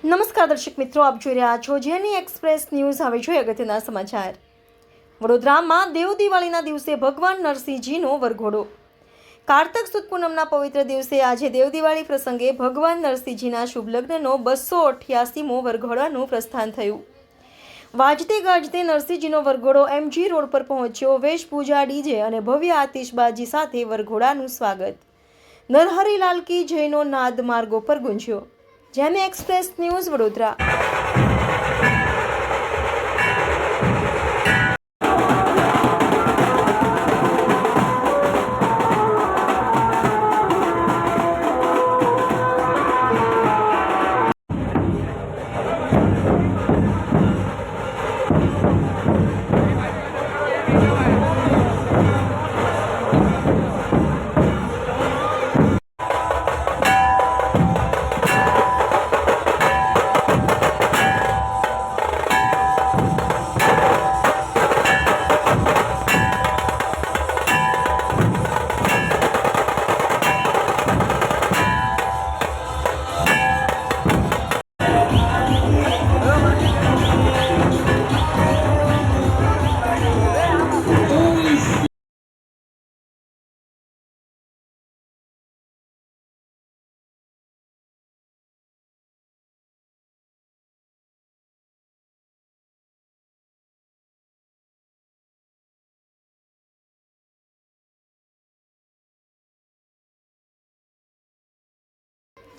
નમસ્કાર દર્શક મિત્રો, આપ જોઈ રહ્યા છો જેની એક્સપ્રેસ ન્યૂઝ. હવે જોઈએ અગત્યના સમાચાર. વડોદરામાં દેવ દિવાળીના દિવસે ભગવાન નરસિંહજીનો વરઘોડો. કારતક સુદ પૂનમના પવિત્ર દિવસે આજે દેવ દિવાળી પ્રસંગે ભગવાન નરસિંહજીના શુભ લગ્નનો 288મો વરઘોડાનું પ્રસ્થાન થયું. વાજતે ગાજતે નરસિંહજીનો વરઘોડો MG રોડ પર પહોંચ્યો. વેશપૂજા, ડીજે અને ભવ્ય આતિશબાજી સાથે વરઘોડાનું સ્વાગત. નરહરિલાલ કી જયનો નાદ માર્ગો પર ગુંજ્યો. જેમી એક્સપ્રેસ ન્યૂઝ વડોદરા.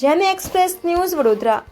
જેમી એક્સપ્રેસ ન્યૂઝ વડોદરા.